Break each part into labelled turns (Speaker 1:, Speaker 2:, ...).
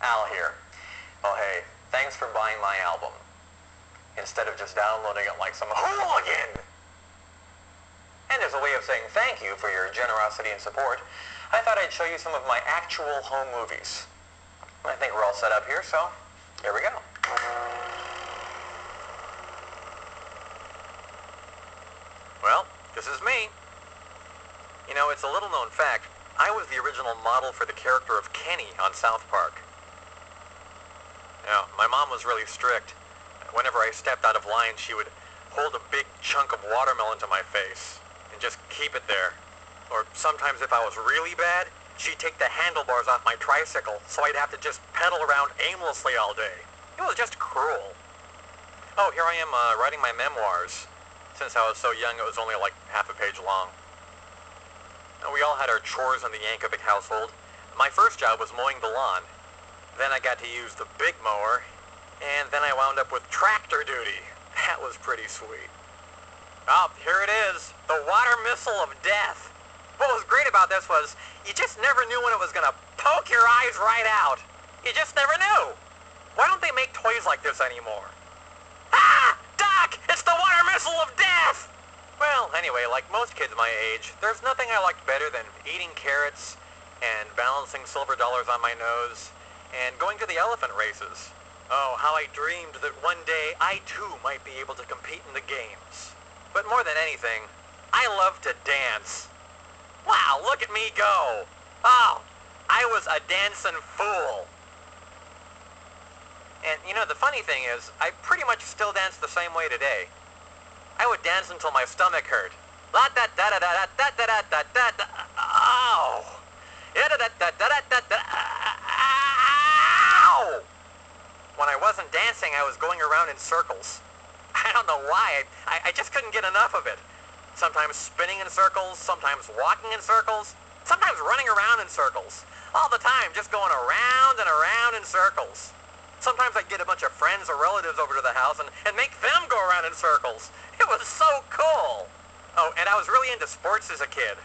Speaker 1: Al here. Oh hey, thanks for buying my album. Instead of just downloading it like some hooligan. And as a way of saying thank you for your generosity and support, I thought I'd show you some of my actual home movies. I think we're all set up here, so here we go. Well, this is me. You know, it's a little known fact. I was the original model for the character of Kenny on South Park. Now, my mom was really strict. Whenever I stepped out of line, she would hold a big chunk of watermelon to my face and just keep it there. Or sometimes if I was really bad, she'd take the handlebars off my tricycle so I'd have to just pedal around aimlessly all day. It was just cruel. Oh, here I am writing my memoirs. Since I was so young, it was only like half a page long. We all had our chores in the Yankovic household. My first job was mowing the lawn. Then I got to use the big mower, and then I wound up with tractor duty. That was pretty sweet. Oh, here it is, the water missile of death. What was great about this was you just never knew when it was going to poke your eyes right out. You just never knew. Why don't they make toys like this anymore? Ah! Doc! It's the water missile of death! Well, anyway, like most kids my age, there's nothing I liked better than eating carrots and balancing silver dollars on my nose and going to the elephant races. Oh, how I dreamed that one day I too might be able to compete in the games. But more than anything, I love to dance. Wow, look at me go! Oh, I was a dancing fool. And you know, the funny thing is, I pretty much still dance the same way today. I would dance until my stomach hurt. La da da da da da da da da da da. Ow! Da da da da da da da. Ow! When I wasn't dancing, I was going around in circles. I don't know why. I just couldn't get enough of it. Sometimes spinning in circles, sometimes walking in circles, sometimes running around in circles. All the time, just going around and around in circles. Sometimes I'd get a bunch of friends or relatives over to the house and make them go around in circles. It was so cool. Oh, and I was really into sports as a kid.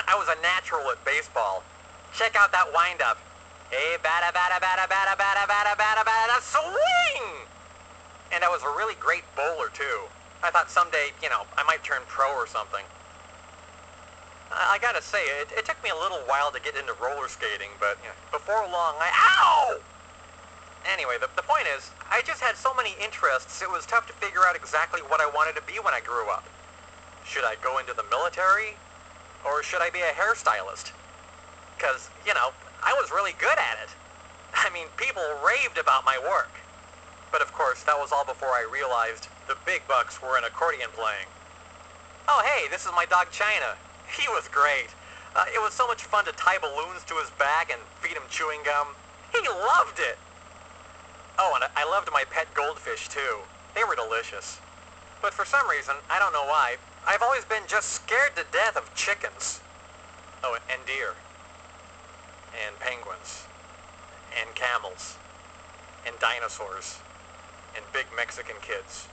Speaker 1: I was a natural at baseball. Check out that wind-up. Hey, bada, bada, bada, bada, bada, bada, bada, bada, swing! And I was a really great bowler, too. I thought someday, you know, I might turn pro or something. I gotta say, it took me a little while to get into roller skating, but you know, before long, Ow! Anyway, the point is, I just had so many interests, it was tough to figure out exactly what I wanted to be when I grew up. Should I go into the military? Or should I be a hairstylist? Because, you know, I was really good at it. I mean, people raved about my work. But of course, that was all before I realized the big bucks were in accordion playing. Oh hey, this is my dog China. He was great. It was so much fun to tie balloons to his back and feed him chewing gum. He loved it. Oh, and I loved my pet goldfish, too. They were delicious. But for some reason, I don't know why, I've always been just scared to death of chickens. Oh, and deer. And penguins. And camels. And dinosaurs. And big Mexican kids.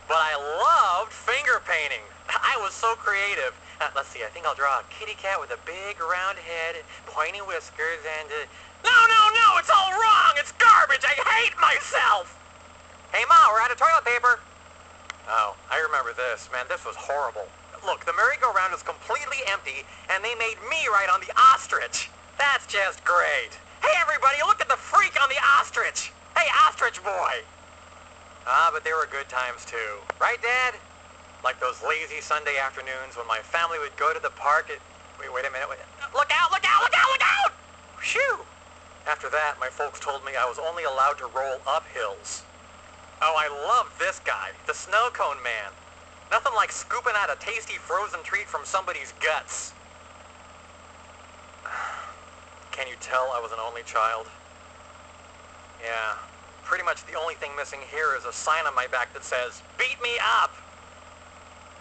Speaker 1: But I loved finger painting. I was so creative. Let's see, I think I'll draw a kitty cat with a big round head, pointy whiskers, and... No, it's all wrong! It's garbage! I hate myself! Hey, Ma, we're out of toilet paper! Oh, I remember this. Man, this was horrible. Look, the merry-go-round is completely empty, and they made me ride on the ostrich. That's just great. Hey, everybody, look at the freak on the ostrich! Hey, ostrich boy! Ah, but they were good times, too. Right, Dad? Like those lazy Sunday afternoons when my family would go to the park at... Wait a minute. Look out! Look out! Look out! Look out! Phew! After that, my folks told me I was only allowed to roll up hills. Oh, I love this guy, the snow cone man. Nothing like scooping out a tasty frozen treat from somebody's guts. Can you tell I was an only child? Yeah, pretty much the only thing missing here is a sign on my back that says, "Beat me up!"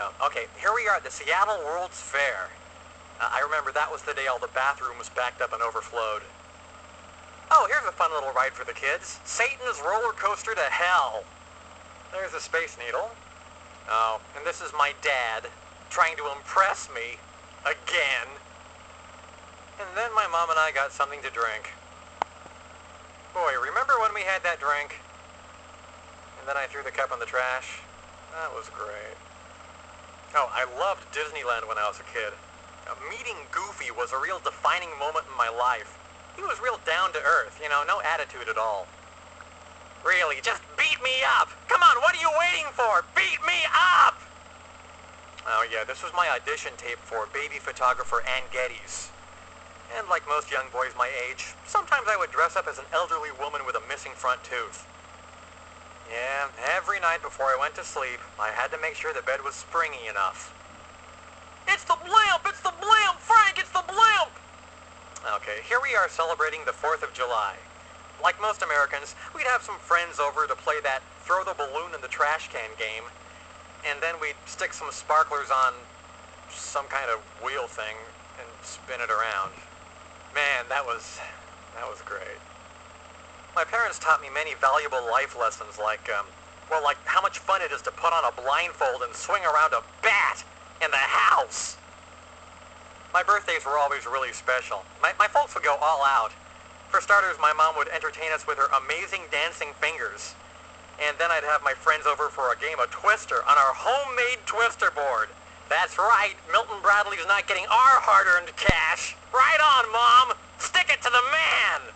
Speaker 1: Oh, okay, here we are at the Seattle World's Fair. I remember that was the day all the bathrooms backed up and overflowed. Oh, here's a fun little ride for the kids. Satan's roller coaster to hell. There's a Space Needle. Oh, and this is my dad, trying to impress me. Again. And then my mom and I got something to drink. Boy, remember when we had that drink? And then I threw the cup in the trash? That was great. Oh, I loved Disneyland when I was a kid. Meeting Goofy was a real defining moment in my life. He was real down to earth, you know, no attitude at all. Really, just beat me up! Come on, what are you waiting for? Beat me up! Oh yeah, this was my audition tape for baby photographer Ann Geddes. And like most young boys my age, sometimes I would dress up as an elderly woman with a missing front tooth. Yeah, every night before I went to sleep, I had to make sure the bed was springy enough. It's the blimp! It's the blimp! Frank, it's the blimp! Okay, here we are celebrating the 4th of July. Like most Americans, we'd have some friends over to play that throw the balloon in the trash can game, and then we'd stick some sparklers on some kind of wheel thing and spin it around. Man, that was great. My parents taught me many valuable life lessons like how much fun it is to put on a blindfold and swing around a bat in the house. My birthdays were always really special. My folks would go all out. For starters, my mom would entertain us with her amazing dancing fingers. And then I'd have my friends over for a game of Twister on our homemade Twister board. That's right, Milton Bradley's not getting our hard-earned cash. Right on, Mom! Stick it to the man!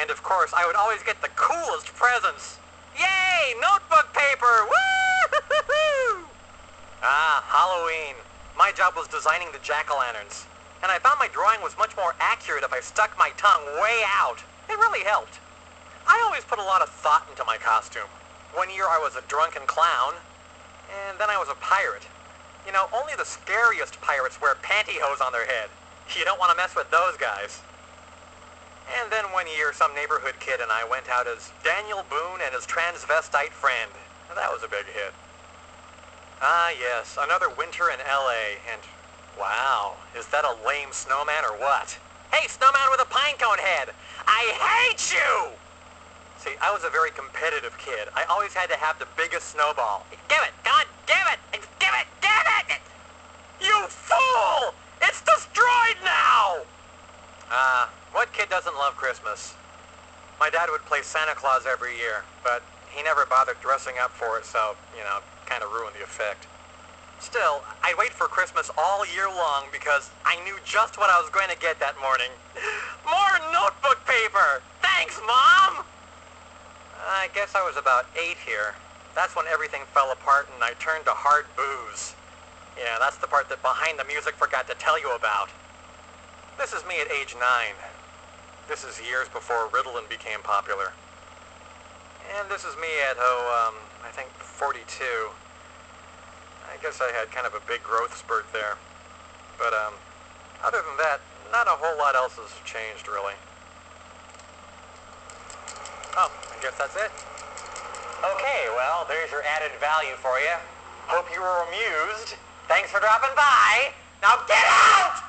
Speaker 1: And of course, I would always get the coolest presents. Yay! Notebook paper! Woo! Ah, Halloween. My job was designing the jack-o'-lanterns. And I found my drawing was much more accurate if I stuck my tongue way out. It really helped. I always put a lot of thought into my costume. One year I was a drunken clown, and then I was a pirate. You know, only the scariest pirates wear pantyhose on their head. You don't want to mess with those guys. And then one year, some neighborhood kid and I went out as Daniel Boone and his transvestite friend. That was a big hit. Ah, yes, another winter in L.A., and wow, is that a lame snowman or what? Hey, snowman with a pinecone head! I hate you! See, I was a very competitive kid. I always had to have the biggest snowball. Give it! Come on, give it! Give it! Give it! You fool! It's destroyed now! What kid doesn't love Christmas? My dad would play Santa Claus every year, but he never bothered dressing up for it, so, you know, kind of ruined the effect. Still, I'd wait for Christmas all year long because I knew just what I was going to get that morning. More notebook paper! Thanks, Mom! I guess I was about 8 here. That's when everything fell apart and I turned to hard booze. Yeah, that's the part that Behind the Music forgot to tell you about. This is me at age 9. This is years before Ritalin became popular. And this is me at, I think 42. I guess I had kind of a big growth spurt there. But, other than that, not a whole lot else has changed, really. Oh, I guess that's it. Okay, well, there's your added value for you. Hope you were amused. Thanks for dropping by. Now get out!